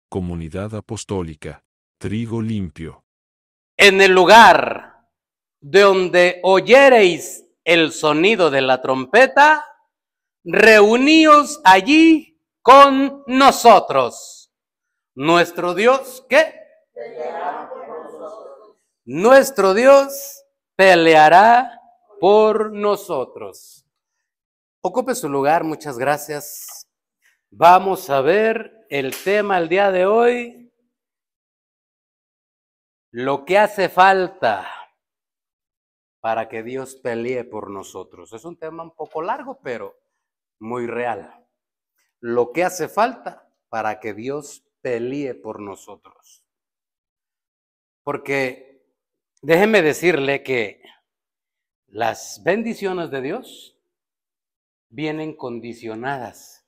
Comunidad Apostólica, Trigo Limpio. En el lugar donde oyereis el sonido de la trompeta, reuníos allí con nosotros. Nuestro Dios, ¿qué? Nuestro Dios peleará por nosotros. Ocupe su lugar, muchas gracias. Vamos a ver el tema el día de hoy. Lo que hace falta para que Dios pelee por nosotros. Es un tema un poco largo, pero muy real. Lo que hace falta para que Dios pelee por nosotros. Porque déjeme decirle que las bendiciones de Dios vienen condicionadas.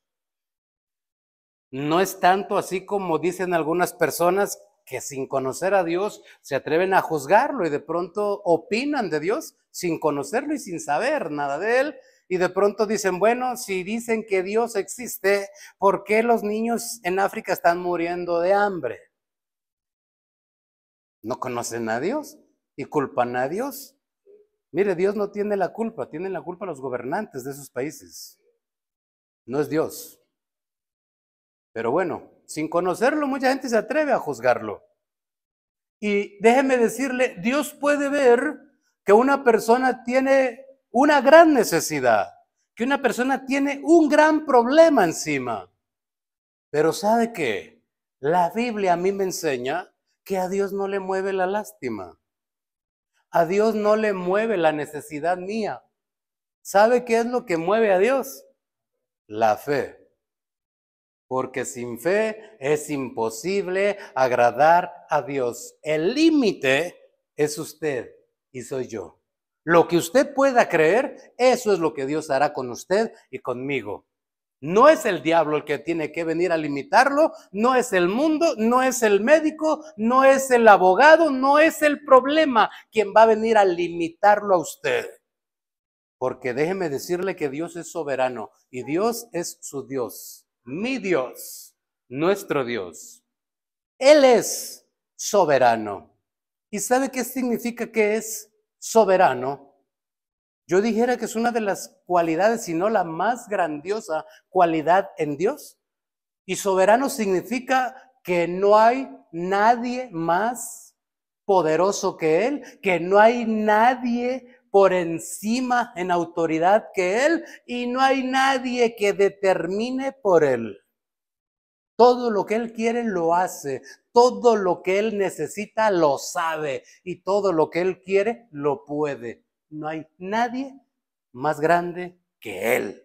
No es tanto así como dicen algunas personas que sin conocer a Dios se atreven a juzgarlo y de pronto opinan de Dios sin conocerlo y sin saber nada de él. Y de pronto dicen, bueno, si dicen que Dios existe, ¿por qué los niños en África están muriendo de hambre? ¿No conocen a Dios y culpan a Dios? Mire, Dios no tiene la culpa, tienen la culpa los gobernantes de esos países. No es Dios. Pero bueno, sin conocerlo, mucha gente se atreve a juzgarlo. Y déjeme decirle, Dios puede ver que una persona tiene una gran necesidad, que una persona tiene un gran problema encima. Pero ¿sabe qué? La Biblia a mí me enseña que a Dios no le mueve la lástima. A Dios no le mueve la necesidad mía. ¿Sabe qué es lo que mueve a Dios? La fe. Porque sin fe es imposible agradar a Dios. El límite es usted y soy yo. Lo que usted pueda creer, eso es lo que Dios hará con usted y conmigo. No es el diablo el que tiene que venir a limitarlo, no es el mundo, no es el médico, no es el abogado, no es el problema quien va a venir a limitarlo a usted. Porque déjeme decirle que Dios es soberano y Dios es su Dios. Mi Dios, nuestro Dios. Él es soberano. ¿Y sabe qué significa que es soberano? Yo dijera que es una de las cualidades, si no la más grandiosa cualidad en Dios. Y soberano significa que no hay nadie más poderoso que Él, que no hay nadie por encima en autoridad que Él y no hay nadie que determine por Él. Todo lo que Él quiere lo hace, todo lo que Él necesita lo sabe y todo lo que Él quiere lo puede. No hay nadie más grande que Él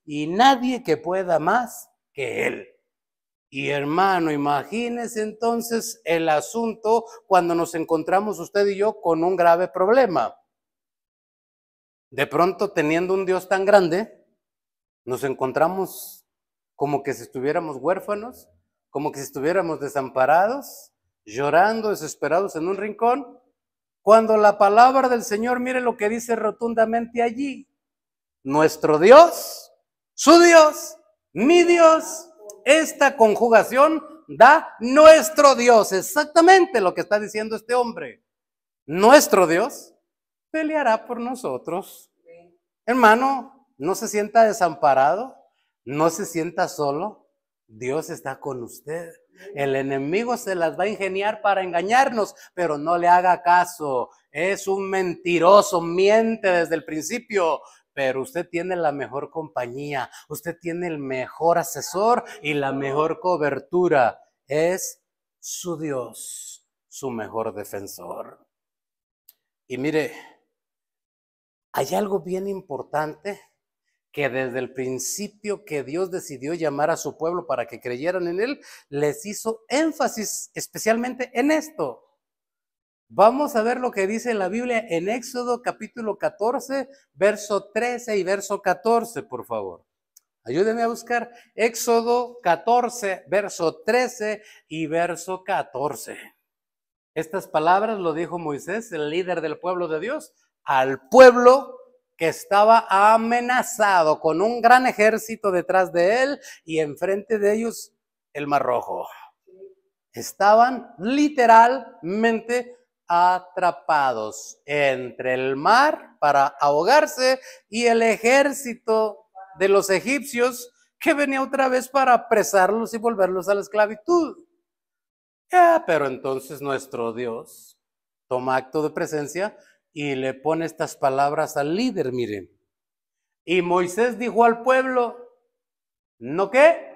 y nadie que pueda más que Él. Y hermano, imagínese entonces el asunto cuando nos encontramos usted y yo con un grave problema. De pronto, teniendo un Dios tan grande, nos encontramos como que si estuviéramos huérfanos, como que si estuviéramos desamparados, llorando, desesperados en un rincón, cuando la palabra del Señor, mire lo que dice rotundamente allí. Nuestro Dios, su Dios, mi Dios, esta conjugación da nuestro Dios, exactamente lo que está diciendo este hombre. Nuestro Dios peleará por nosotros. Hermano, no se sienta desamparado, no se sienta solo. Dios está con usted. El enemigo se las va a ingeniar para engañarnos, pero no le haga caso. Es un mentiroso, miente desde el principio. Pero usted tiene la mejor compañía, usted tiene el mejor asesor y la mejor cobertura. Es su Dios, su mejor defensor. Y mire, hay algo bien importante que desde el principio que Dios decidió llamar a su pueblo para que creyeran en Él, les hizo énfasis especialmente en esto. Vamos a ver lo que dice la Biblia en Éxodo capítulo 14, verso 13 y verso 14, por favor. Ayúdeme a buscar Éxodo 14, verso 13 y verso 14. Estas palabras lo dijo Moisés, el líder del pueblo de Dios, al pueblo que estaba amenazado con un gran ejército detrás de él y enfrente de ellos el Mar Rojo. Estaban literalmente atrapados entre el mar para ahogarse y el ejército de los egipcios que venía otra vez para apresarlos y volverlos a la esclavitud. Pero entonces nuestro Dios toma acto de presencia y le pone estas palabras al líder, miren. Y Moisés dijo al pueblo, ¿no qué?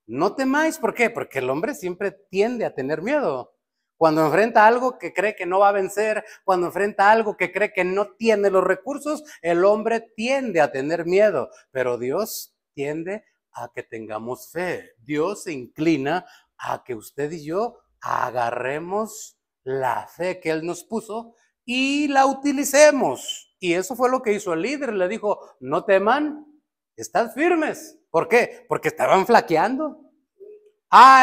No temáis, ¿por qué? Porque el hombre siempre tiende a tener miedo. Cuando enfrenta algo que cree que no va a vencer, cuando enfrenta algo que cree que no tiene los recursos, el hombre tiende a tener miedo. Pero Dios tiende a que tengamos fe. Dios se inclina a que usted y yo agarremos la fe que Él nos puso y la utilicemos. Y eso fue lo que hizo el líder. Le dijo, no teman, estad firmes. ¿Por qué? Porque estaban flaqueando.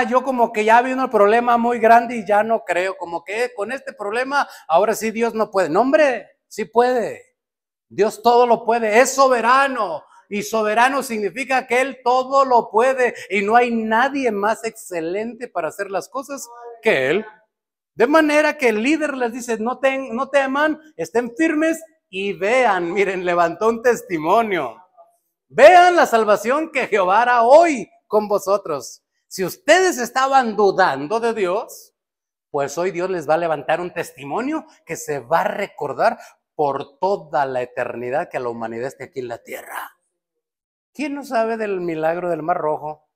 Yo como que ya vino el problema muy grande y ya no creo, como que con este problema ahora sí Dios no puede. No, hombre, sí puede. Dios todo lo puede, es soberano. Y soberano significa que Él todo lo puede y no hay nadie más excelente para hacer las cosas que Él. De manera que el líder les dice, no teman, estén firmes y vean, miren, levantó un testimonio. Vean la salvación que Jehová hará hoy con vosotros. Si ustedes estaban dudando de Dios, pues hoy Dios les va a levantar un testimonio que se va a recordar por toda la eternidad que la humanidad esté aquí en la tierra. ¿Quién no sabe del milagro del Mar Rojo?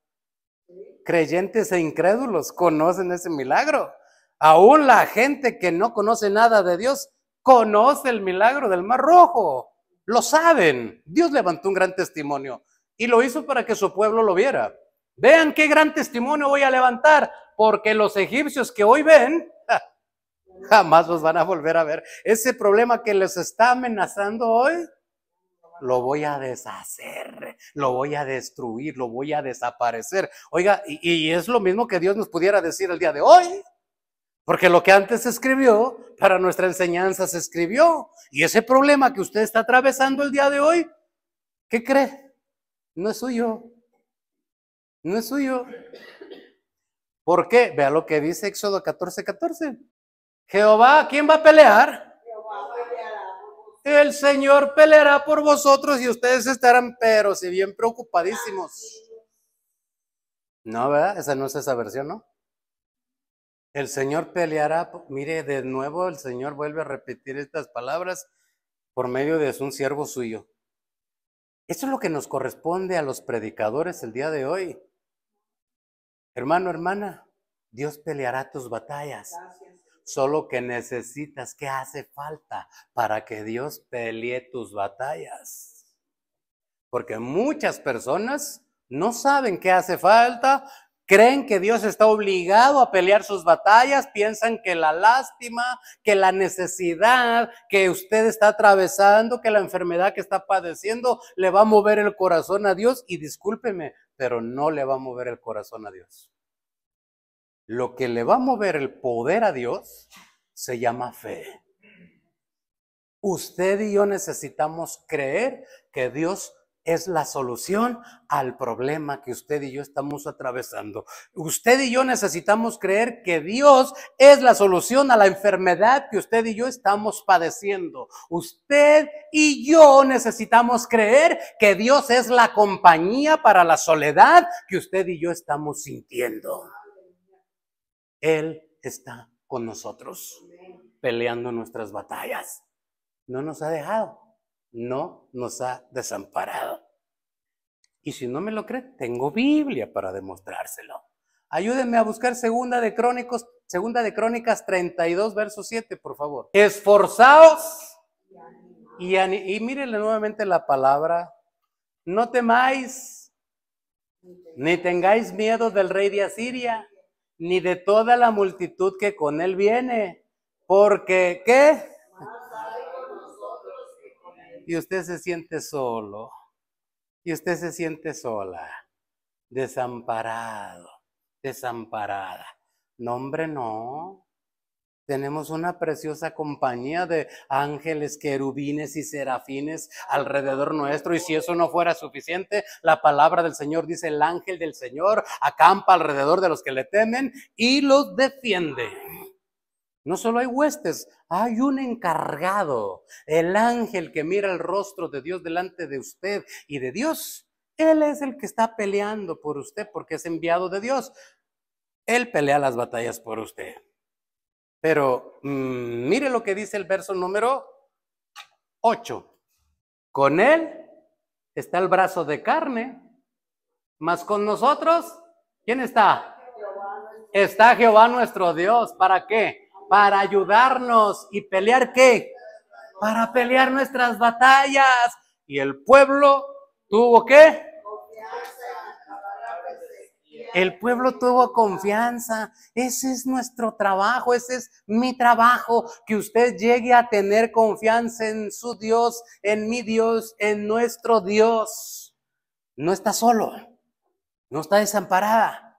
Creyentes e incrédulos conocen ese milagro. Aún la gente que no conoce nada de Dios conoce el milagro del Mar Rojo. Lo saben. Dios levantó un gran testimonio y lo hizo para que su pueblo lo viera. Vean qué gran testimonio voy a levantar, porque los egipcios que hoy ven, jamás los van a volver a ver. Ese problema que les está amenazando hoy, lo voy a deshacer, lo voy a destruir, lo voy a desaparecer. Oiga, y es lo mismo que Dios nos pudiera decir el día de hoy. Porque lo que antes se escribió, para nuestra enseñanza se escribió. Y ese problema que usted está atravesando el día de hoy, ¿qué cree? No es suyo. No es suyo. ¿Por qué? Vea lo que dice Éxodo 14:14. Jehová, ¿quién va a pelear? El Señor peleará por vosotros y ustedes estarán, pero si bien preocupadísimos. No, ¿verdad? Esa no es esa versión, ¿no? El Señor peleará. Mire, de nuevo el Señor vuelve a repetir estas palabras por medio de un siervo suyo. Esto es lo que nos corresponde a los predicadores el día de hoy. Hermano, hermana, Dios peleará tus batallas. Solo que necesitas, ¿qué hace falta para que Dios pelee tus batallas? Porque muchas personas no saben qué hace falta, creen que Dios está obligado a pelear sus batallas, piensan que la lástima, que la necesidad que usted está atravesando, que la enfermedad que está padeciendo, le va a mover el corazón a Dios. Y discúlpeme, pero no le va a mover el corazón a Dios. Lo que le va a mover el poder a Dios se llama fe. Usted y yo necesitamos creer que Dios es la solución al problema que usted y yo estamos atravesando. Usted y yo necesitamos creer que Dios es la solución a la enfermedad que usted y yo estamos padeciendo. Usted y yo necesitamos creer que Dios es la compañía para la soledad que usted y yo estamos sintiendo. Él está con nosotros, peleando nuestras batallas. No nos ha dejado, no nos ha desamparado. Y si no me lo cree, tengo Biblia para demostrárselo. Ayúdenme a buscar Segunda de Crónicas 32, verso 7, por favor. Esforzaos y mírenle nuevamente la palabra. No temáis, ni tengáis miedo del rey de Asiria, ni de toda la multitud que con él viene, porque ¿qué? Y usted se siente solo, y usted se siente sola, desamparado, desamparada. No, hombre, no. Tenemos una preciosa compañía de ángeles, querubines y serafines alrededor nuestro. Y si eso no fuera suficiente, la palabra del Señor dice: el ángel del Señor acampa alrededor de los que le temen y los defiende. No solo hay huestes, hay un encargado, el ángel que mira el rostro de Dios delante de usted y de Dios. Él es el que está peleando por usted porque es enviado de Dios. Él pelea las batallas por usted. Pero mire lo que dice el verso número 8. Con él está el brazo de carne, mas con nosotros, ¿quién está? Está Jehová nuestro Dios. ¿Para qué? Para ayudarnos y pelear ¿qué? Para pelear nuestras batallas. Y el pueblo tuvo ¿qué? El pueblo tuvo confianza. Ese es nuestro trabajo, ese es mi trabajo, que usted llegue a tener confianza en su Dios, en mi Dios, en nuestro Dios. No está solo, no está desamparada.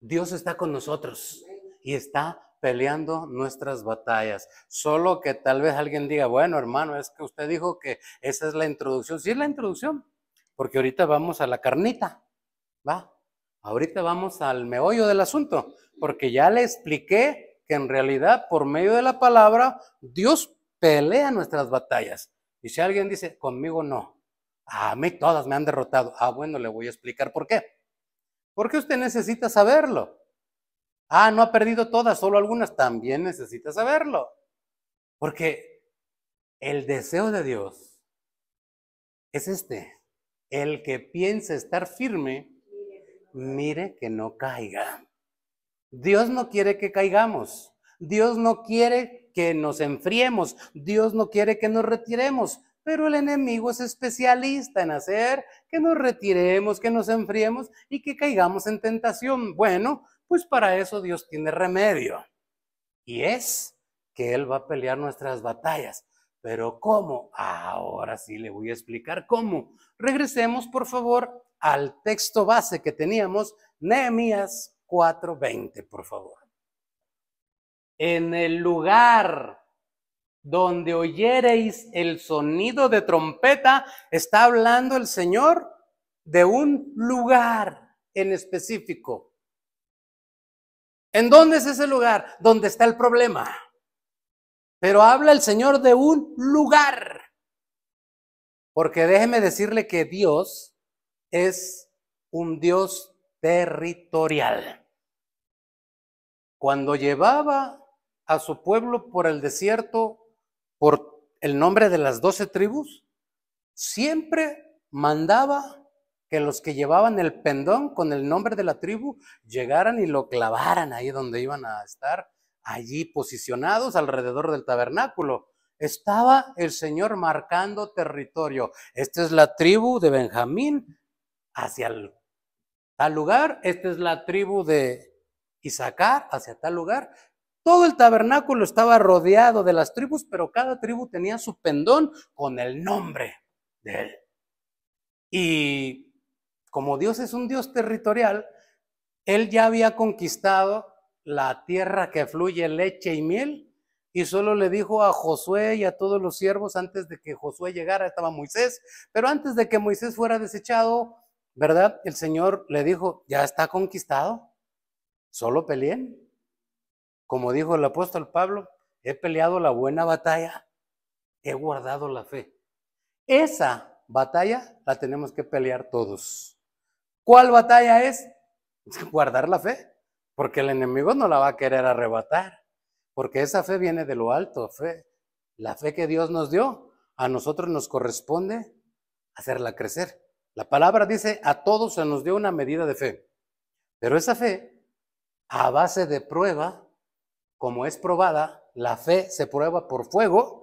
Dios está con nosotros y está peleando nuestras batallas. Solo que tal vez alguien diga: bueno, hermano, es que usted dijo que esa es la introducción. Sí, es la introducción, porque ahorita vamos a la carnita, ¿va? Ahorita vamos al meollo del asunto, porque ya le expliqué que en realidad por medio de la palabra Dios pelea nuestras batallas. Y si alguien dice: conmigo no, a mí todas me han derrotado. Bueno, le voy a explicar por qué. Porque usted necesita saberlo. No ha perdido todas, solo algunas. También necesita saberlo. Porque el deseo de Dios es el que piense estar firme, mire que no caiga. Dios no quiere que caigamos. Dios no quiere que nos enfriemos. Dios no quiere que nos retiremos. Pero el enemigo es especialista en hacer que nos retiremos, que nos enfriemos y que caigamos en tentación. Bueno, pues para eso Dios tiene remedio. Y es que Él va a pelear nuestras batallas. ¿Pero cómo? Ahora sí le voy a explicar cómo. Regresemos, por favor, al texto base que teníamos, Nehemías 4:20, por favor. En el lugar donde oyereis el sonido de trompeta, está hablando el Señor de un lugar en específico. ¿En dónde es ese lugar? Donde está el problema. Pero habla el Señor de un lugar. Porque déjeme decirle que Dios es un Dios territorial. Cuando llevaba a su pueblo por el desierto, por el nombre de las 12 tribus, siempre mandaba que los que llevaban el pendón con el nombre de la tribu llegaran y lo clavaran ahí donde iban a estar, allí posicionados alrededor del tabernáculo. Estaba el Señor marcando territorio. Esta es la tribu de Benjamín hacia tal lugar. Esta es la tribu de Isaacar hacia tal lugar. Todo el tabernáculo estaba rodeado de las tribus, pero cada tribu tenía su pendón con el nombre de él. Y como Dios es un Dios territorial, Él ya había conquistado la tierra que fluye leche y miel, y solo le dijo a Josué y a todos los siervos, antes de que Josué llegara, estaba Moisés, pero antes de que Moisés fuera desechado, ¿verdad? El Señor le dijo: ya está conquistado, solo peleen. Como dijo el apóstol Pablo: he peleado la buena batalla, he guardado la fe. Esa batalla la tenemos que pelear todos. ¿Cuál batalla es? Guardar la fe, porque el enemigo no la va a querer arrebatar, porque esa fe viene de lo alto. La fe que Dios nos dio, a nosotros nos corresponde hacerla crecer. La palabra dice: a todos se nos dio una medida de fe, pero esa fe, a base de prueba, como es probada, la fe se prueba por fuego.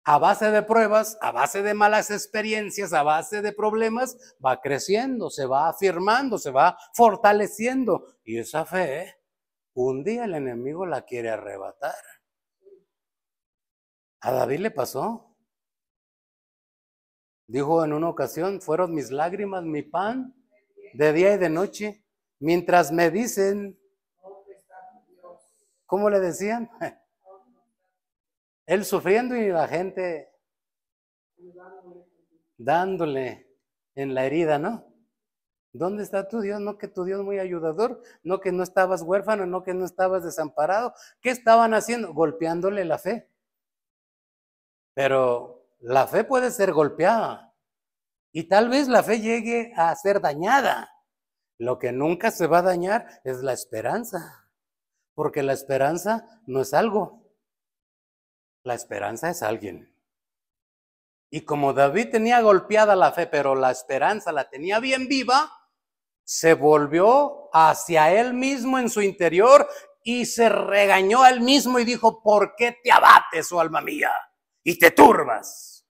A base de pruebas, a base de malas experiencias, a base de problemas, va creciendo, se va afirmando, se va fortaleciendo. Y esa fe, un día el enemigo la quiere arrebatar. A David le pasó. Dijo en una ocasión: fueron mis lágrimas mi pan de día y de noche, mientras me dicen: ¿Cómo le decían? Él sufriendo y la gente dándole en la herida, ¿no? ¿Dónde está tu Dios? No que tu Dios muy ayudador, no que no estabas huérfano, no que no estabas desamparado. ¿Qué estaban haciendo? Golpeándole la fe. Pero la fe puede ser golpeada y tal vez la fe llegue a ser dañada. Lo que nunca se va a dañar es la esperanza, porque la esperanza no es algo, la esperanza es alguien. Y como David tenía golpeada la fe, pero la esperanza la tenía bien viva, se volvió hacia él mismo en su interior y se regañó a él mismo y dijo: ¿por qué te abates, oh alma mía, y te turbas?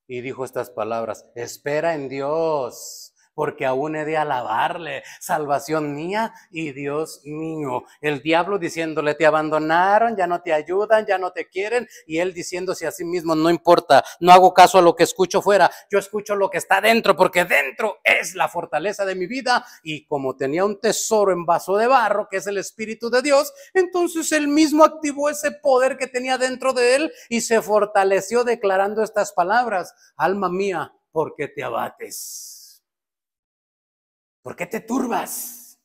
Y dijo estas palabras: espera en Dios, porque aún he de alabarle, salvación mía y Dios mío. El diablo diciéndole: te abandonaron, ya no te ayudan, ya no te quieren, y él diciéndose a sí mismo: no importa, no hago caso a lo que escucho fuera, yo escucho lo que está dentro, porque dentro es la fortaleza de mi vida. Y como tenía un tesoro en vaso de barro, que es el Espíritu de Dios, entonces él mismo activó ese poder que tenía dentro de él y se fortaleció declarando estas palabras: alma mía, ¿por qué te abates? ¿Por qué te turbas?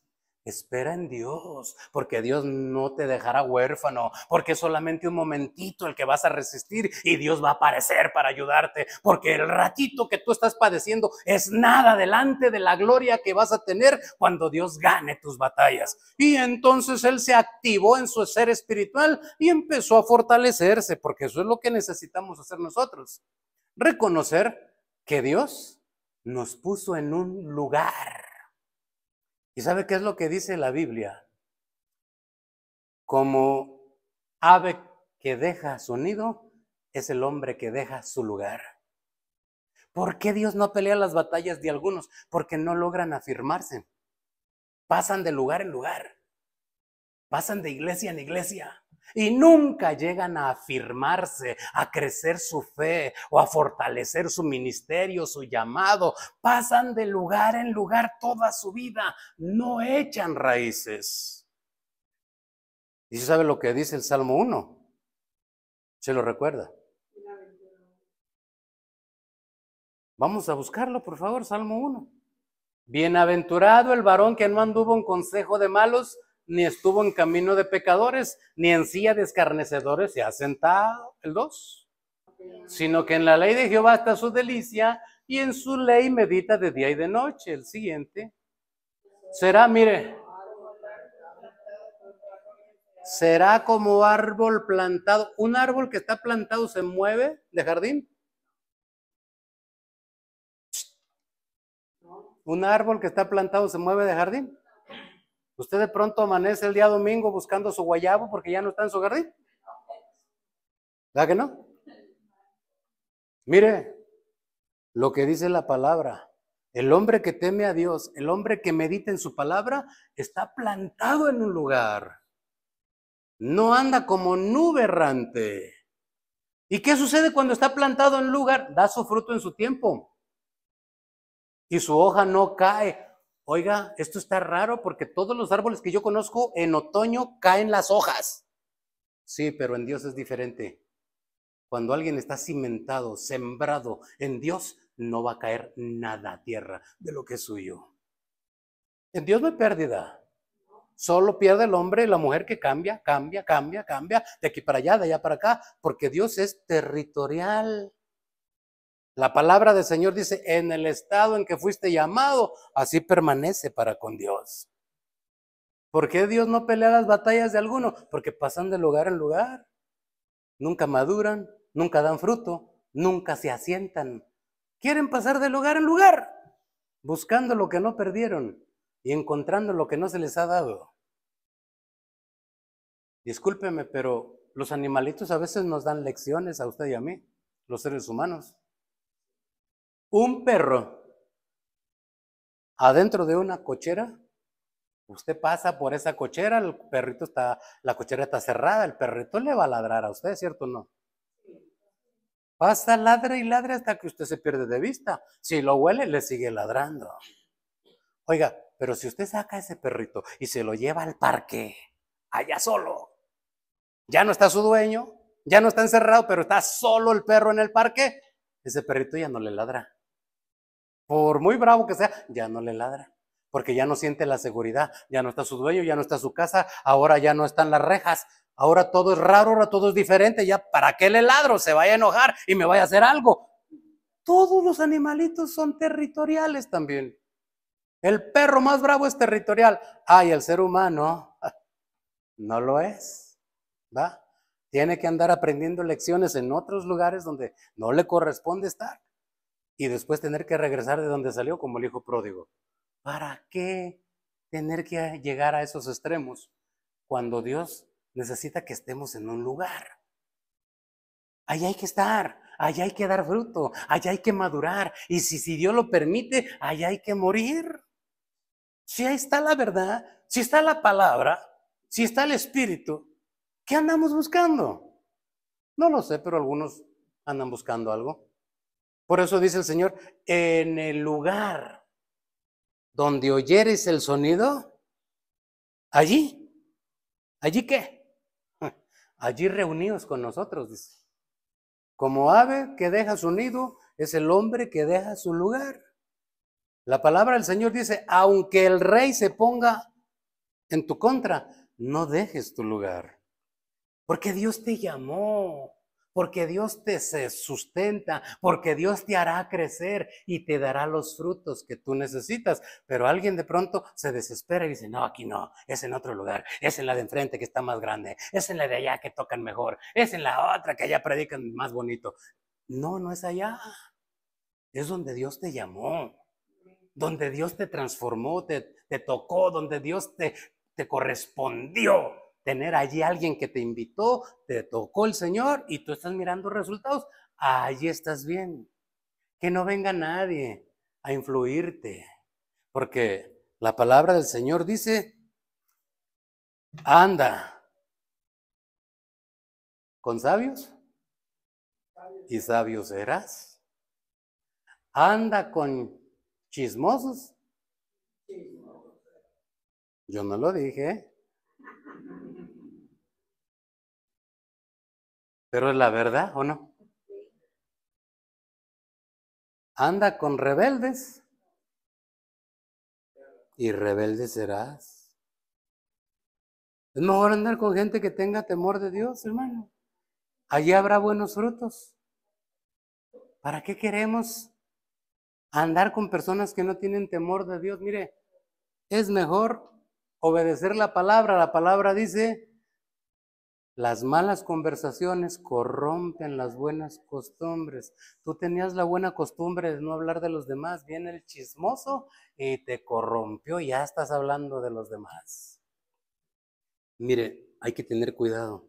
Espera en Dios, porque Dios no te dejará huérfano, porque es solamente un momentito el que vas a resistir y Dios va a aparecer para ayudarte, porque el ratito que tú estás padeciendo es nada delante de la gloria que vas a tener cuando Dios gane tus batallas. Y entonces él se activó en su ser espiritual y empezó a fortalecerse, porque eso es lo que necesitamos hacer nosotros: reconocer que Dios nos puso en un lugar. ¿Y sabe qué es lo que dice la Biblia? Como ave que deja su nido, es el hombre que deja su lugar. ¿Por qué Dios no pelea las batallas de algunos? Porque no logran afirmarse. Pasan de lugar en lugar. Pasan de iglesia en iglesia. Y nunca llegan a afirmarse, a crecer su fe o a fortalecer su ministerio, su llamado. Pasan de lugar en lugar toda su vida. No echan raíces. ¿Y si sabe lo que dice el Salmo 1? ¿Se lo recuerda? Vamos a buscarlo, por favor, Salmo 1. Bienaventurado el varón que no anduvo en consejo de malos, ni estuvo en camino de pecadores, ni en silla de escarnecedores se ha sentado, el 2. Sino que en la ley de Jehová está su delicia, y en su ley medita de día y de noche. El siguiente. Será, mire, será como árbol plantado. Un árbol que está plantado se mueve de jardín. Un árbol que está plantado se mueve de jardín. Usted de pronto amanece el día domingo buscando su guayabo porque ya no está en su jardín. ¿Verdad que no? Mire lo que dice la palabra: el hombre que teme a Dios, el hombre que medita en su palabra, está plantado en un lugar. No anda como nube errante. ¿Y qué sucede cuando está plantado en un lugar? Da su fruto en su tiempo. Y su hoja no cae. Oiga, esto está raro porque todos los árboles que yo conozco en otoño caen las hojas. Sí, pero en Dios es diferente. Cuando alguien está cimentado, sembrado en Dios, no va a caer nada a tierra de lo que es suyo. En Dios no hay pérdida. Solo pierde el hombre y la mujer que cambia, de aquí para allá, de allá para acá, porque Dios es territorial. La palabra del Señor dice: en el estado en que fuiste llamado, así permanece para con Dios. ¿Por qué Dios no pelea las batallas de alguno? Porque pasan de lugar en lugar. Nunca maduran, nunca dan fruto, nunca se asientan. Quieren pasar de lugar en lugar, buscando lo que no perdieron y encontrando lo que no se les ha dado. Discúlpeme, pero los animalitos a veces nos dan lecciones a usted y a mí, los seres humanos. Un perro adentro de una cochera, usted pasa por esa cochera, la cochera está cerrada, el perrito le va a ladrar a usted, ¿cierto o no? Pasa, ladra y ladra hasta que usted se pierde de vista. Si lo huele, le sigue ladrando. Oiga, pero si usted saca a ese perrito y se lo lleva al parque, allá solo. Ya no está su dueño, ya no está encerrado, pero está solo el perro en el parque. Ese perrito ya no le ladra. Por muy bravo que sea, ya no le ladra. Porque ya no siente la seguridad, ya no está su dueño, ya no está su casa, ahora ya no están las rejas, ahora todo es raro, ahora todo es diferente, ya ¿para qué le ladro? Se vaya a enojar y me vaya a hacer algo. Todos los animalitos son territoriales también. El perro más bravo es territorial. Ay, el ser humano no lo es, ¿va? Tiene que andar aprendiendo lecciones en otros lugares donde no le corresponde estar y después tener que regresar de donde salió como el hijo pródigo. ¿Para qué tener que llegar a esos extremos cuando Dios necesita que estemos en un lugar? Allá hay que estar, allá hay que dar fruto, allá hay que madurar y si Dios lo permite, allá hay que morir. Si ahí está la verdad, si está la palabra, si está el Espíritu, ¿qué andamos buscando? No lo sé, pero algunos andan buscando algo. Por eso dice el Señor, en el lugar donde oyeres el sonido, allí qué, allí reunidos con nosotros, dice. Como ave que deja su nido, es el hombre que deja su lugar. La palabra del Señor dice, aunque el rey se ponga en tu contra, no dejes tu lugar. Porque Dios te llamó, porque Dios te sustenta, porque Dios te hará crecer y te dará los frutos que tú necesitas. Pero alguien de pronto se desespera y dice, no, aquí no, es en otro lugar, es en la de enfrente que está más grande, es en la de allá que tocan mejor, es en la otra que allá predican más bonito. No, no es allá, es donde Dios te llamó, donde Dios te transformó, te tocó, donde Dios te correspondió tener allí alguien que te invitó, te tocó el Señor y tú estás mirando resultados, allí estás bien. Que no venga nadie a influirte, porque la palabra del Señor dice, anda con sabios y sabios serás. Anda con chismosos. Yo no lo dije, pero es la verdad, ¿o no? Anda con rebeldes y rebelde serás. Es mejor andar con gente que tenga temor de Dios, hermano. Allí habrá buenos frutos. ¿Para qué queremos andar con personas que no tienen temor de Dios? Mire, es mejor obedecer la palabra. La palabra dice, las malas conversaciones corrompen las buenas costumbres. Tú tenías la buena costumbre de no hablar de los demás, viene el chismoso y te corrompió, ya estás hablando de los demás. Mire, hay que tener cuidado,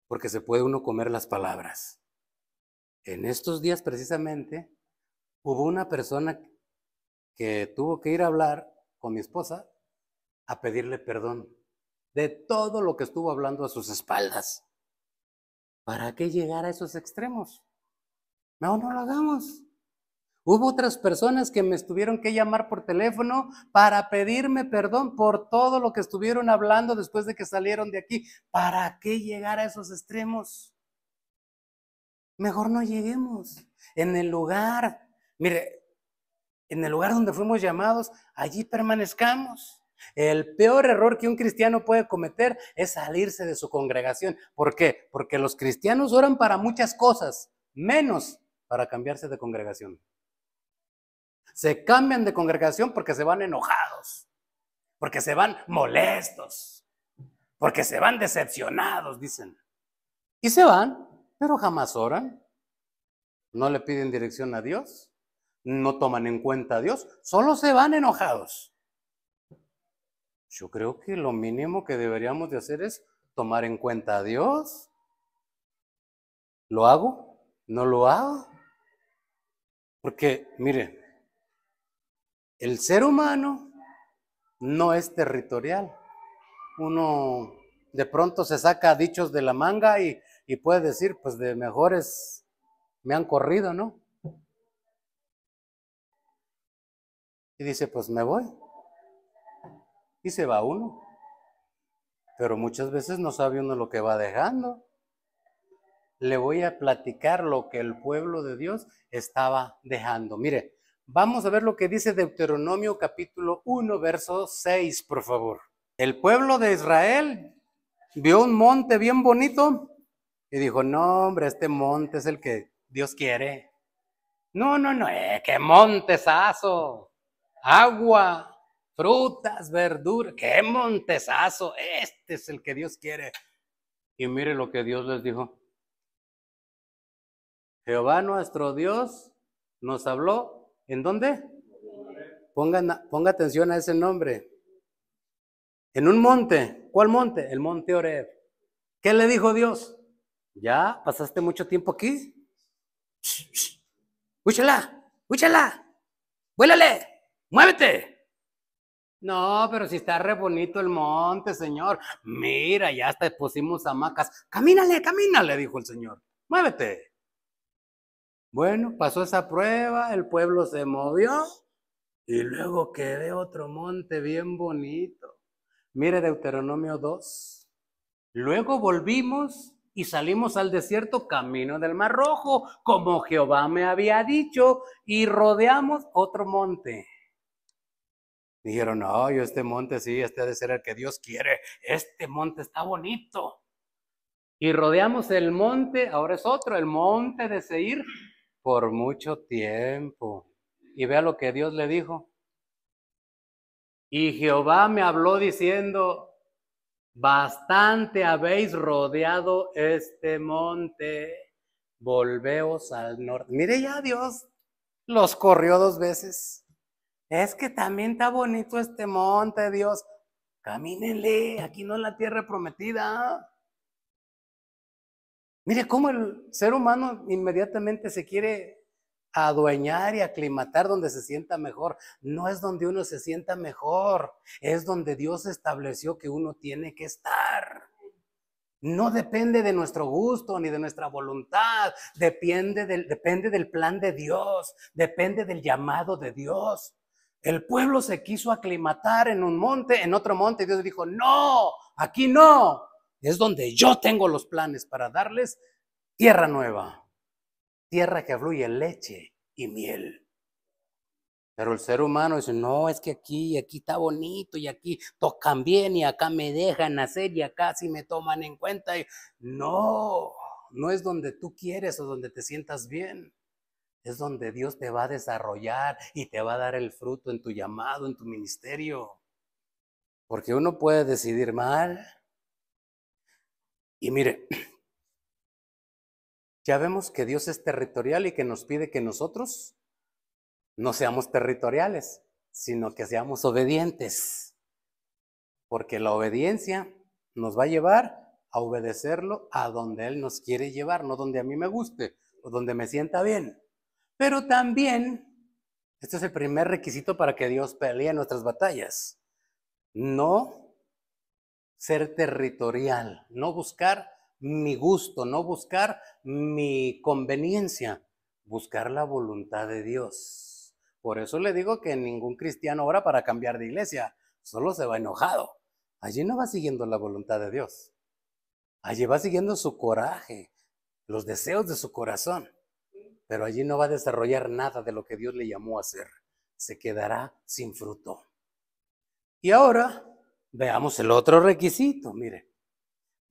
porque se puede uno comer las palabras. En estos días precisamente hubo una persona que tuvo que ir a hablar con mi esposa a pedirle perdón de todo lo que estuvo hablando a sus espaldas. ¿Para qué llegar a esos extremos? No, no lo hagamos. Hubo otras personas que me tuvieron que llamar por teléfono para pedirme perdón por todo lo que estuvieron hablando después de que salieron de aquí. ¿Para qué llegar a esos extremos? Mejor no lleguemos. En el lugar, mire, en el lugar donde fuimos llamados, allí permanezcamos. El peor error que un cristiano puede cometer es salirse de su congregación. ¿Por qué? Porque los cristianos oran para muchas cosas, menos para cambiarse de congregación. Se cambian de congregación porque se van enojados, porque se van molestos, porque se van decepcionados, dicen. Y se van, pero jamás oran. No le piden dirección a Dios, no toman en cuenta a Dios, solo se van enojados. Yo creo que lo mínimo que deberíamos de hacer es tomar en cuenta a Dios. ¿Lo hago? ¿No lo hago? Porque, mire, el ser humano no es territorial. Uno de pronto se saca dichos de la manga y puede decir, pues de mejores me han corrido, ¿no? Y dice, pues me voy. Y se va uno. pero muchas veces no sabe uno lo que va dejando. Le voy a platicar lo que el pueblo de Dios estaba dejando. Mire, vamos a ver lo que dice Deuteronomio capítulo 1, verso 6, por favor. El pueblo de Israel vio un monte bien bonito y dijo, no, hombre, este monte es el que Dios quiere. No, qué montesazo, agua, frutas, verduras, qué montesazo, este es el que Dios quiere. Y mire lo que Dios les dijo. Jehová nuestro Dios nos habló, ¿en dónde? Ponga atención a ese nombre. En un monte. ¿Cuál monte? El monte Horeb. ¿Qué le dijo Dios? ¿Ya pasaste mucho tiempo aquí? ¡Úchala! ¡Vuélale! ¡Muévete! No, pero si está re bonito el monte, Señor. Mira, ya hasta pusimos hamacas. Camínale, dijo el Señor. Muévete. Bueno, pasó esa prueba, el pueblo se movió y luego quedé otro monte bien bonito. Mire Deuteronomio 2. Luego volvimos y salimos al desierto camino del Mar Rojo, como Jehová me había dicho, y rodeamos otro monte. Dijeron, no, yo este monte sí, este ha de ser el que Dios quiere. Este monte está bonito. Y rodeamos el monte, ahora es otro, el monte de Seir, por mucho tiempo. Y vea lo que Dios le dijo. Y Jehová me habló diciendo, bastante habéis rodeado este monte, volveos al norte. Mire, ya Dios los corrió 2 veces. Es que también está bonito este monte, Dios. Camínenle, aquí no es la tierra prometida. Mire cómo el ser humano inmediatamente se quiere adueñar y aclimatar donde se sienta mejor. No es donde uno se sienta mejor, es donde Dios estableció que uno tiene que estar. No depende de nuestro gusto ni de nuestra voluntad, depende del plan de Dios, depende del llamado de Dios. El pueblo se quiso aclimatar en un monte, en otro monte, y Dios dijo, no, aquí no. Es donde yo tengo los planes para darles tierra nueva, tierra que fluye leche y miel. Pero el ser humano dice, no, es que aquí está bonito y aquí tocan bien y acá me dejan hacer y acá sí me toman en cuenta. No es donde tú quieres o donde te sientas bien. Es donde Dios te va a desarrollar y te va a dar el fruto en tu llamado, en tu ministerio. Porque uno puede decidir mal. Y mire, ya vemos que Dios es territorial y que nos pide que nosotros no seamos territoriales, sino que seamos obedientes. Porque la obediencia nos va a llevar a obedecerlo a donde Él nos quiere llevar, no donde a mí me guste o donde me sienta bien. Pero también, este es el primer requisito para que Dios pelee nuestras batallas. No ser territorial, no buscar mi gusto, no buscar mi conveniencia, buscar la voluntad de Dios. Por eso le digo que ningún cristiano ora para cambiar de iglesia, solo se va enojado. Allí no va siguiendo la voluntad de Dios. Allí va siguiendo su coraje, los deseos de su corazón. Pero allí no va a desarrollar nada de lo que Dios le llamó a hacer. Se quedará sin fruto. Y ahora veamos el otro requisito. Mire,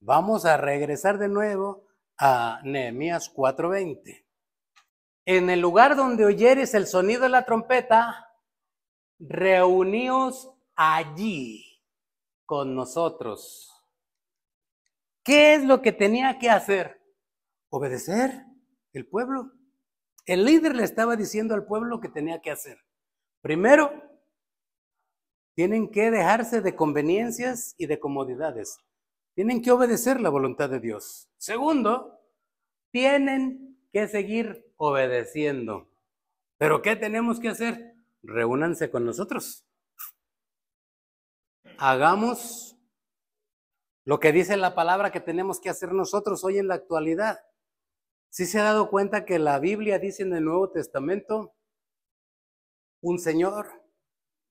vamos a regresar de nuevo a Nehemías 4:20. En el lugar donde oyeres el sonido de la trompeta, reuníos allí con nosotros. ¿Qué es lo que tenía que hacer? Obedecer el pueblo. El líder le estaba diciendo al pueblo lo que tenía que hacer. Primero, tienen que dejarse de conveniencias y de comodidades. Tienen que obedecer la voluntad de Dios. Segundo, tienen que seguir obedeciendo. ¿Pero qué tenemos que hacer? Reúnanse con nosotros. Hagamos lo que dice la palabra que tenemos que hacer nosotros hoy en la actualidad. ¿Sí se ha dado cuenta que la Biblia dice en el Nuevo Testamento un Señor,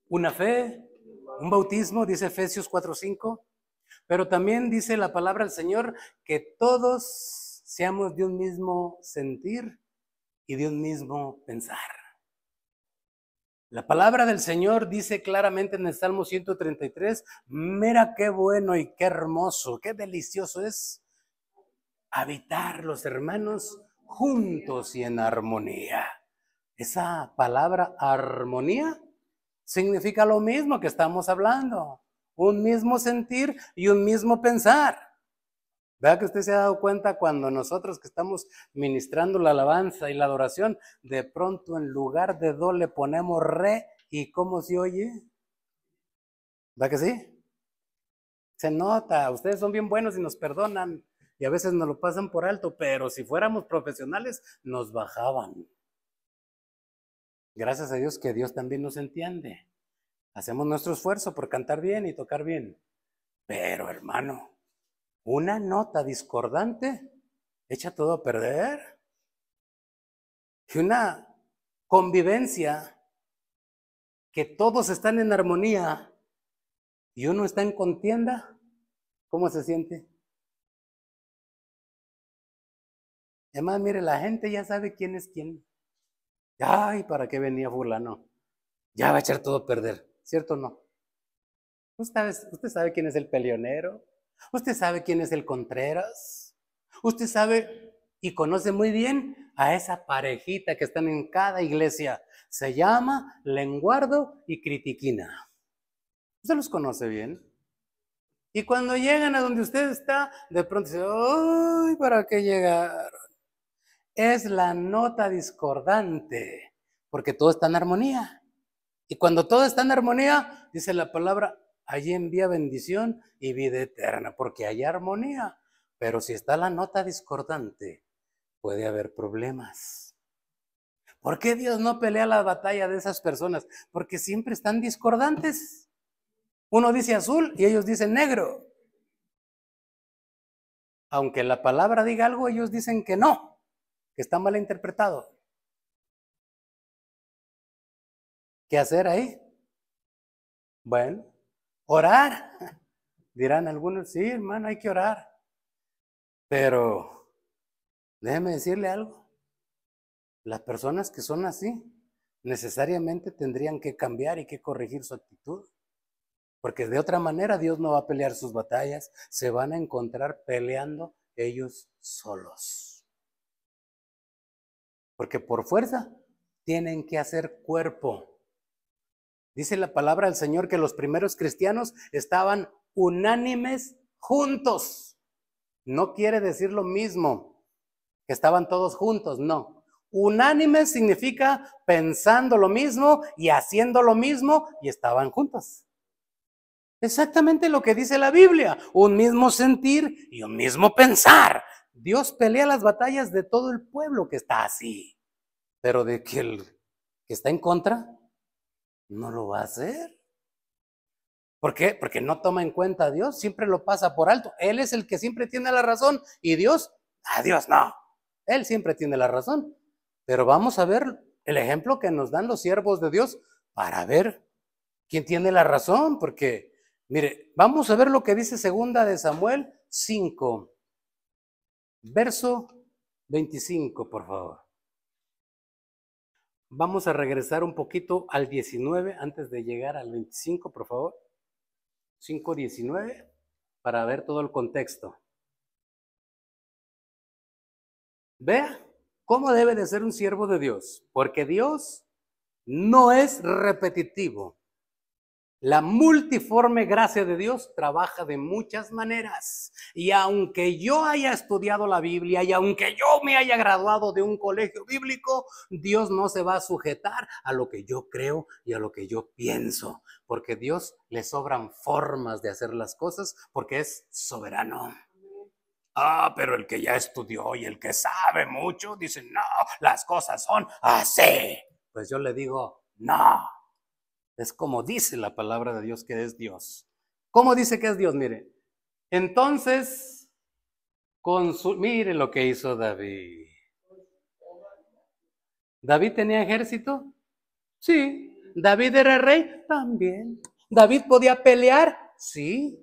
una fe, un bautismo, dice Efesios 4:5? Pero también dice la palabra del Señor que todos seamos de un mismo sentir y de un mismo pensar. La palabra del Señor dice claramente en el Salmo 133, mira qué bueno y qué hermoso, qué delicioso es habitar los hermanos juntos y en armonía. Esa palabra armonía significa lo mismo que estamos hablando, un mismo sentir y un mismo pensar. ¿Verdad que usted se ha dado cuenta cuando nosotros que estamos ministrando la alabanza y la adoración, de pronto en lugar de do le ponemos re y cómo se oye? ¿Verdad que sí? Se nota, ustedes son bien buenos y nos perdonan y a veces nos lo pasan por alto, pero si fuéramos profesionales nos bajaban. Gracias a Dios que Dios también nos entiende. Hacemos nuestro esfuerzo por cantar bien y tocar bien. Pero hermano, una nota discordante echa todo a perder. Y una convivencia que todos están en armonía y uno está en contienda, ¿cómo se siente? Además, mire, la gente ya sabe quién es quién. Ay, ¿para qué venía fulano? Ya va a echar todo a perder, ¿cierto o no? Usted sabe quién es el peleonero, usted sabe quién es el Contreras, usted sabe y conoce muy bien a esa parejita que están en cada iglesia. Se llama Lenguardo y Critiquina. Usted los conoce bien. Y cuando llegan a donde usted está, de pronto dice, ¡ay, para qué llegaron! Es la nota discordante, porque todo está en armonía. Y cuando todo está en armonía, dice la palabra, allí envía bendición y vida eterna, porque hay armonía. Pero si está la nota discordante, puede haber problemas. ¿Por qué Dios no pelea la batalla de esas personas? Porque siempre están discordantes. Uno dice azul y ellos dicen negro. Aunque la palabra diga algo, ellos dicen que no, que está mal interpretado. ¿Qué hacer ahí? Bueno, orar. Dirán algunos, sí, hermano, hay que orar. Pero déjeme decirle algo. Las personas que son así necesariamente tendrían que cambiar y que corregir su actitud. Porque de otra manera Dios no va a pelear sus batallas. Se van a encontrar peleando ellos solos. Porque por fuerza tienen que hacer cuerpo. Dice la palabra del Señor que los primeros cristianos estaban unánimes juntos. No quiere decir lo mismo, que estaban todos juntos, no. Unánime significa pensando lo mismo y haciendo lo mismo y estaban juntos. Exactamente lo que dice la Biblia, un mismo sentir y un mismo pensar. Dios pelea las batallas de todo el pueblo que está así, pero de que el que está en contra no lo va a hacer. ¿Por qué? Porque no toma en cuenta a Dios, siempre lo pasa por alto. Él es el que siempre tiene la razón y Dios, a Dios no. Él siempre tiene la razón. Pero vamos a ver el ejemplo que nos dan los siervos de Dios para ver quién tiene la razón, porque mire, vamos a ver lo que dice segunda de Samuel 5, verso 25, por favor. Vamos a regresar un poquito al 19 antes de llegar al 25, por favor. 5:19 para ver todo el contexto. Vea cómo debe de ser un siervo de Dios, porque Dios no es repetitivo. La multiforme gracia de Dios trabaja de muchas maneras. Y aunque yo haya estudiado la Biblia y aunque yo me haya graduado de un colegio bíblico, Dios no se va a sujetar a lo que yo creo y a lo que yo pienso. Porque Dios le sobran formas de hacer las cosas porque es soberano. Ah, pero el que ya estudió y el que sabe mucho dice, no, las cosas son así. Pues yo le digo, no. Es como dice la palabra de Dios que es Dios. ¿Cómo dice que es Dios? Mire, entonces, mire lo que hizo David. ¿David tenía ejército? Sí. ¿David era rey? También. ¿David podía pelear? Sí.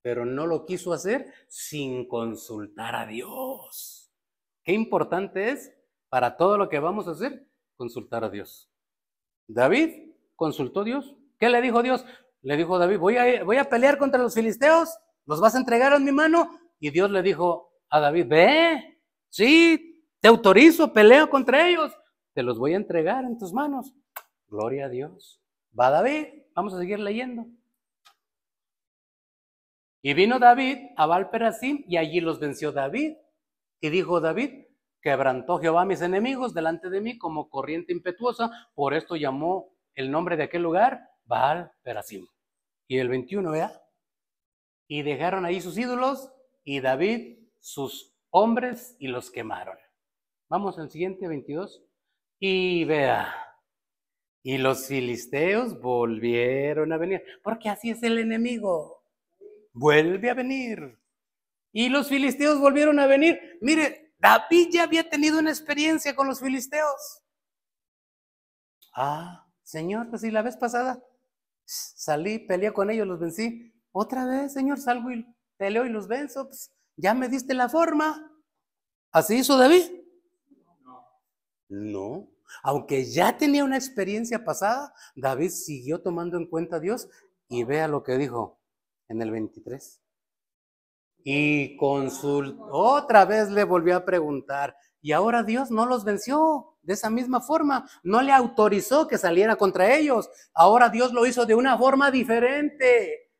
pero no lo quiso hacer sin consultar a Dios. Qué importante es para todo lo que vamos a hacer, consultar a Dios. David consultó a Dios. ¿Qué le dijo Dios? Le dijo David, voy a pelear contra los filisteos, los vas a entregar en mi mano. Y Dios le dijo a David, ve, sí, te autorizo, peleo contra ellos, te los voy a entregar en tus manos. Gloria a Dios. Va David, vamos a seguir leyendo. Y vino David a Baal-Perasim y allí los venció David. Y dijo David, quebrantó Jehová a mis enemigos delante de mí como corriente impetuosa, por esto llamó el nombre de aquel lugar Baal-Perasim. Y el 21, vea. Y dejaron ahí sus ídolos y David sus hombres y los quemaron. Vamos al siguiente, 22. Y vea, y los filisteos volvieron a venir, porque así es el enemigo, vuelve a venir. Y los filisteos volvieron a venir. Mire, David ya había tenido una experiencia con los filisteos. Ah, Señor, pues si la vez pasada salí, peleé con ellos, los vencí. Otra vez, Señor, salgo y peleo y los venzo. Pues ya me diste la forma. ¿Así hizo David? No. Aunque ya tenía una experiencia pasada, David siguió tomando en cuenta a Dios y vea lo que dijo en el 23. Y otra vez le volvió a preguntar, y ahora Dios no los venció de esa misma forma, no le autorizó que saliera contra ellos, ahora Dios lo hizo de una forma diferente.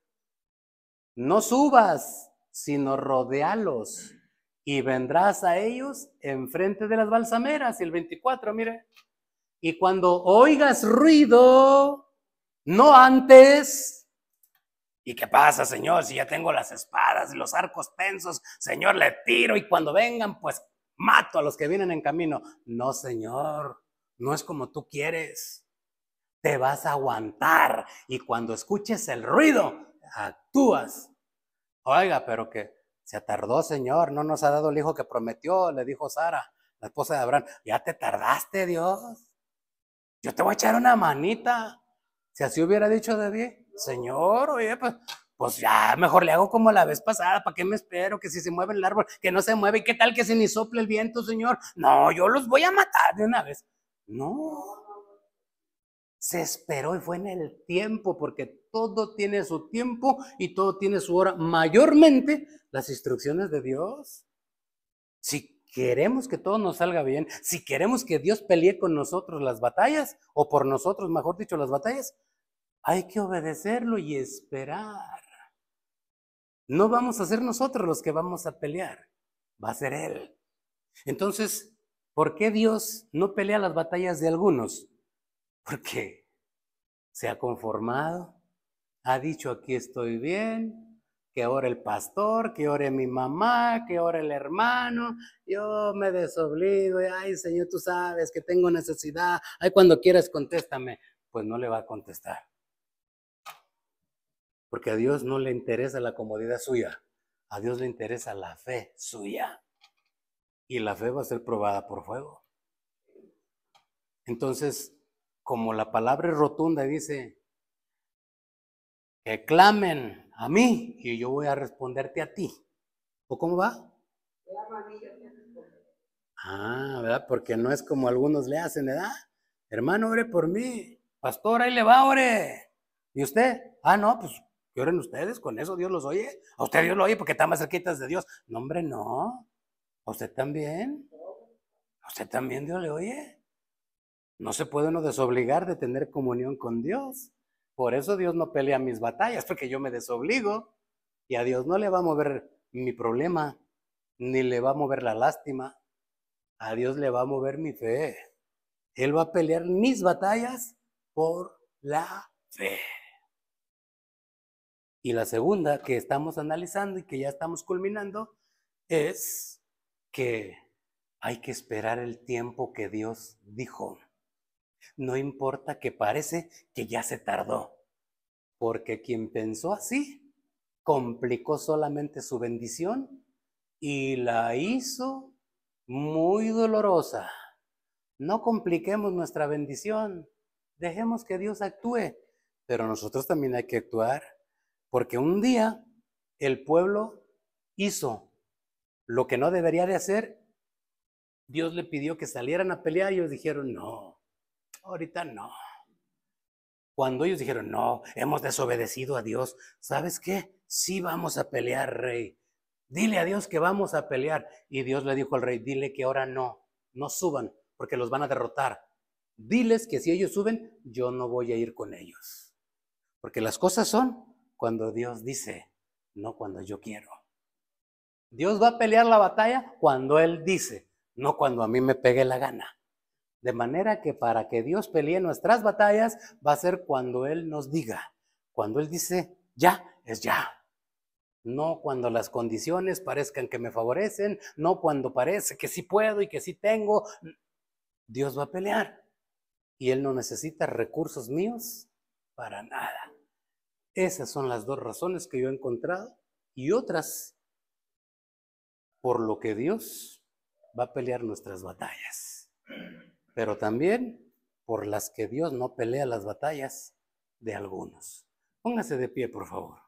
No subas, sino rodéalos, y vendrás a ellos enfrente de las balsameras. Y el 24, mire, y cuando oigas ruido, no antes. ¿Y qué pasa, Señor? Si ya tengo las espadas y los arcos tensos, Señor, le tiro y cuando vengan, pues mato a los que vienen en camino. No, Señor, no es como tú quieres. Te vas a aguantar y cuando escuches el ruido, actúas. Oiga, pero que se tardó, Señor, no nos ha dado el hijo que prometió, le dijo Sara, la esposa de Abraham. Ya te tardaste, Dios. Yo te voy a echar una manita. Si así hubiera dicho David, Señor, oye, pues ya mejor le hago como la vez pasada. ¿Para qué me espero? Que si se mueve el árbol, que no se mueve. ¿Y qué tal que si ni sople el viento, Señor? No, yo los voy a matar de una vez. No. Se esperó y fue en el tiempo, porque todo tiene su tiempo y todo tiene su hora. Mayormente las instrucciones de Dios. Si queremos que todo nos salga bien, si queremos que Dios pelee con nosotros las batallas, o por nosotros, mejor dicho, las batallas, hay que obedecerlo y esperar. No vamos a ser nosotros los que vamos a pelear, va a ser Él. Entonces, ¿por qué Dios no pelea las batallas de algunos? Porque se ha conformado, ha dicho aquí estoy bien, que ore el pastor, que ore mi mamá, que ore el hermano, yo me desobligo, ay Señor, tú sabes que tengo necesidad, ay cuando quieras contéstame. Pues no le va a contestar. Porque a Dios no le interesa la comodidad suya, a Dios le interesa la fe suya. Y la fe va a ser probada por fuego. Entonces, como la palabra es rotunda y dice, que clamen a mí y yo voy a responderte a ti. ¿O cómo va? ¿Verdad? Porque no es como algunos le hacen, ¿verdad? Hermano, ore por mí. Pastor, ahí le va, ore. ¿Y usted? No, pues que oren ustedes, con eso Dios los oye. A usted Dios lo oye porque está más cerquitas de Dios. No, hombre, no. ¿A usted también? ¿A usted también Dios le oye? No se puede uno desobligar de tener comunión con Dios. Por eso Dios no pelea mis batallas, porque yo me desobligo. Y a Dios no le va a mover mi problema, ni le va a mover la lástima. A Dios le va a mover mi fe. Él va a pelear mis batallas por la fe. Y la segunda que estamos analizando y que ya estamos culminando es que hay que esperar el tiempo que Dios dijo. No importa que parece que ya se tardó, porque quien pensó así complicó solamente su bendición y la hizo muy dolorosa. No compliquemos nuestra bendición, dejemos que Dios actúe, pero nosotros también hay que actuar, porque un día el pueblo hizo lo que no debería de hacer, Dios le pidió que salieran a pelear y ellos dijeron, no, ahorita no. Cuando ellos dijeron, no, hemos desobedecido a Dios, ¿sabes qué? Sí vamos a pelear, rey. Dile a Dios que vamos a pelear. Y Dios le dijo al rey, dile que ahora no suban, porque los van a derrotar. Diles que si ellos suben, yo no voy a ir con ellos. Porque las cosas son cuando Dios dice, no cuando yo quiero. Dios va a pelear la batalla cuando Él dice, no cuando a mí me pegue la gana. De manera que para que Dios pelee nuestras batallas va a ser cuando Él nos diga. Cuando Él dice, ya, es ya. No cuando las condiciones parezcan que me favorecen, no cuando parece que sí puedo y que sí tengo. Dios va a pelear y Él no necesita recursos míos para nada. Esas son las dos razones que yo he encontrado y otras por lo que Dios va a pelear nuestras batallas, pero también por las que Dios no pelea las batallas de algunos. Póngase de pie, por favor.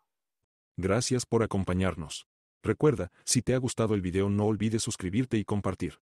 Gracias por acompañarnos. Recuerda, si te ha gustado el video no olvides suscribirte y compartir.